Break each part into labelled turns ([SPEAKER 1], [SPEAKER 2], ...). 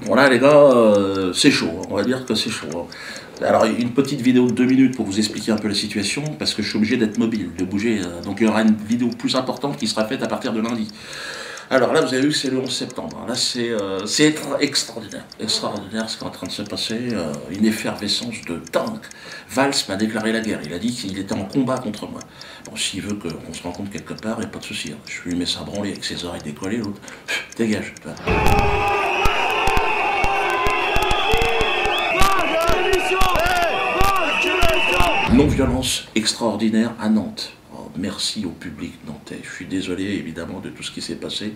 [SPEAKER 1] Bon là les gars, c'est chaud, on va dire que c'est chaud. Alors une petite vidéo de 2 minutes pour vous expliquer un peu la situation, parce que je suis obligé d'être mobile, de bouger, donc il y aura une vidéo plus importante qui sera faite à partir de lundi. Alors là vous avez vu que c'est le 11 septembre, là c'est extraordinaire, extraordinaire ce qui est en train de se passer, une effervescence de dingue. Valls m'a déclaré la guerre, il a dit qu'il était en combat contre moi. Bon, s'il veut qu'on se rencontre quelque part, il n'y a pas de souci, hein. Je lui mets ça branler avec ses oreilles décollées, l'autre, dégage. Non-violence extraordinaire à Nantes. Oh, merci au public nantais. Je suis désolé évidemment de tout ce qui s'est passé,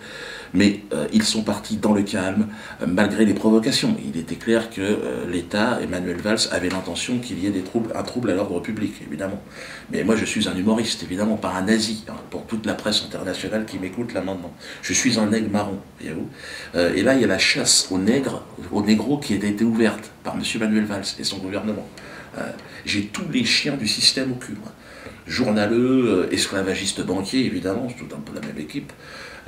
[SPEAKER 1] mais ils sont partis dans le calme, malgré les provocations. Il était clair que l'État, Emmanuel Valls, avait l'intention qu'il y ait un trouble à l'ordre public, évidemment. Mais moi je suis un humoriste, évidemment, pas un nazi, hein, pour toute la presse internationale qui m'écoute là maintenant. Je suis un nègre marron, voyez-vous. Et là il y a la chasse aux nègres, aux négros qui a été ouverte par M. Emmanuel Valls et son gouvernement. J'ai tous les chiens du système au cul, moi. Journaleux, esclavagistes banquiers, évidemment, c'est tout un peu la même équipe.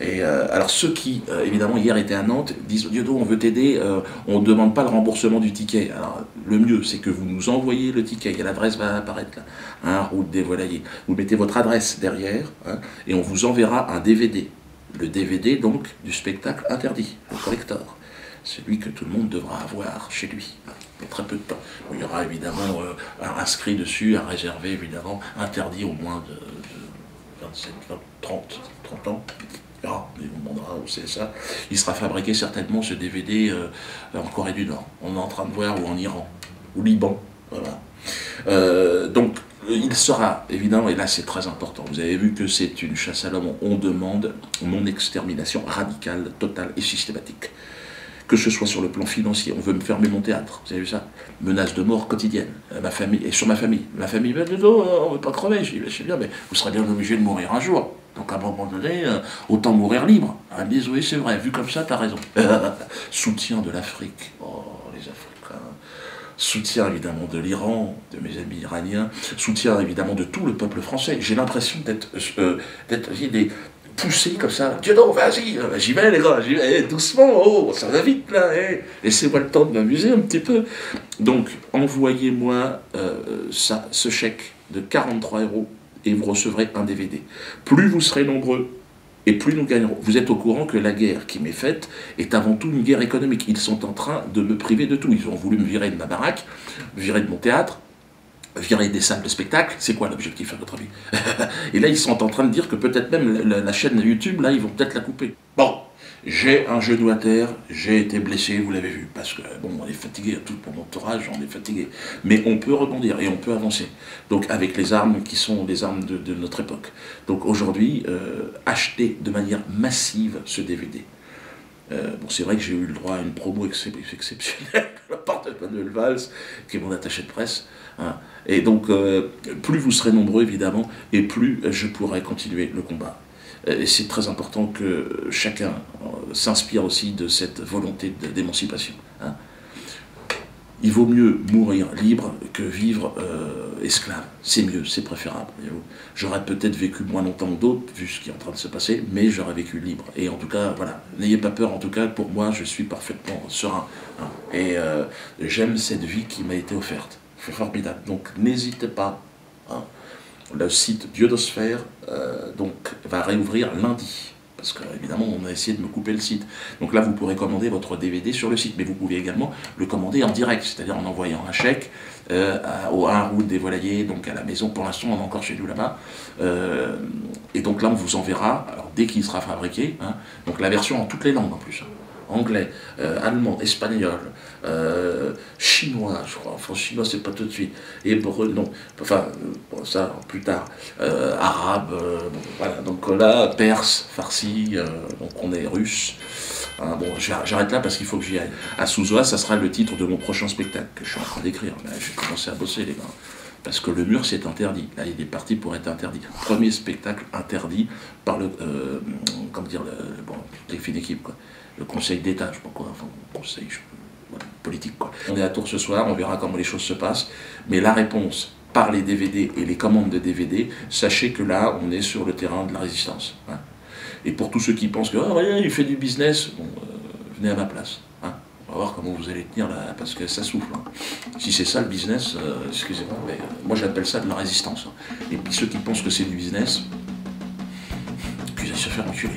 [SPEAKER 1] Et alors ceux qui, évidemment, hier étaient à Nantes, disent « Diodo, on veut t'aider, on ne demande pas le remboursement du ticket. » Alors le mieux, c'est que vous nous envoyez le ticket, et l'adresse va apparaître là, hein, route des Volaillers. Vous mettez votre adresse derrière, hein, et on vous enverra un DVD. Le DVD, donc, du spectacle interdit, le collector. Celui que tout le monde devra avoir chez lui, pour très peu de temps. Bon, il y aura évidemment inscrit dessus, à réserver évidemment, interdit au moins de 27, 20, 30 ans. On vous demandera où c'est ça. Il sera fabriqué certainement, ce DVD, en Corée du Nord. On est en train de voir, ou en Iran, ou Liban. Voilà. Donc, il sera, évidemment, et là c'est très important, vous avez vu que c'est une chasse à l'homme, on demande mon extermination radicale, totale et systématique. Que ce soit sur le plan financier, on veut me fermer mon théâtre, vous avez vu ça? Menace de mort quotidienne, ma famille, et sur ma famille. Ma famille, ben, non, on ne veut pas crever, je sais bien, mais vous serez bien obligé de mourir un jour. Donc à un moment donné, autant mourir libre. Ils disent, oui, c'est vrai, vu comme ça, t'as raison. Soutien de l'Afrique, oh, les Africains. Soutien évidemment de l'Iran, de mes amis iraniens. Soutien évidemment de tout le peuple français. J'ai l'impression d'être poussé comme ça, Diodo, vas-y, j'y vais les gars, j'y vais, doucement, oh, ça va vite là, laissez-moi le temps de m'amuser un petit peu. Donc, envoyez-moi ce chèque de 43 € et vous recevrez un DVD. Plus vous serez nombreux, et plus nous gagnerons. Vous êtes au courant que la guerre qui m'est faite est avant tout une guerre économique. Ils sont en train de me priver de tout. Ils ont voulu me virer de ma baraque, virer de mon théâtre, virer des salles de spectacle. C'est quoi l'objectif à votre avis? Et là ils sont en train de dire que peut-être même la chaîne YouTube, là ils vont peut-être la couper. Bon, j'ai un genou à terre, j'ai été blessé, vous l'avez vu, parce que bon, on est fatigué, tout mon entourage, on est fatigué. Mais on peut rebondir et on peut avancer. Donc avec les armes qui sont les armes de notre époque. Donc aujourd'hui, achetez de manière massive ce DVD. Bon, c'est vrai que j'ai eu le droit à une promo exceptionnelle de la part de Emmanuel Valls, qui est mon attaché de presse. Hein. Et donc, plus vous serez nombreux, évidemment, et plus je pourrai continuer le combat. Et c'est très important que chacun s'inspire aussi de cette volonté d'émancipation. Hein. Il vaut mieux mourir libre que vivre esclave. C'est mieux, c'est préférable. J'aurais peut-être vécu moins longtemps que d'autres, vu ce qui est en train de se passer, mais j'aurais vécu libre. Et en tout cas, voilà, n'ayez pas peur, en tout cas, pour moi, je suis parfaitement serein. Hein. Et j'aime cette vie qui m'a été offerte. C'est formidable. Donc, n'hésitez pas. Hein. Le site Diodosphère donc, va réouvrir lundi. Parce qu'évidemment, on a essayé de me couper le site. Donc là, vous pourrez commander votre DVD sur le site, mais vous pouvez également le commander en direct, c'est-à-dire en envoyant un chèque au 1 route des Volaillers, donc à la maison. Pour l'instant, on est encore chez nous là-bas. Et donc là, on vous enverra, alors, dès qu'il sera fabriqué, hein, donc la version en toutes les langues en plus. Hein. Anglais, allemand, espagnol, chinois, je crois, enfin chinois c'est pas tout de suite, hébreu, non, enfin, bon, ça plus tard, arabe, bon, voilà, donc là, perse, farsi, donc on est russe, hein, bon, j'arrête là parce qu'il faut que j'y aille. À Souzoa, ça sera le titre de mon prochain spectacle que je suis en train d'écrire, j'ai commencé à bosser les gars. Parce que le mur c'est interdit, là il est parti pour être interdit. Premier spectacle interdit par le, comment dire, bon, les fines équipes quoi. Le Conseil d'État, je sais pas quoi, enfin, Conseil voilà, politique quoi. On est à Tours ce soir, on verra comment les choses se passent, mais la réponse par les DVD et les commandes de DVD, sachez que là, on est sur le terrain de la résistance. Hein. Et pour tous ceux qui pensent que, oh, rien, il fait du business, bon, venez à ma place. Hein. va voir comment vous allez tenir là, parce que ça souffle. Hein. Si c'est ça le business, excusez-moi, mais moi j'appelle ça de la résistance. Hein. Et puis ceux qui pensent que c'est du business, puis ils se faire enculer.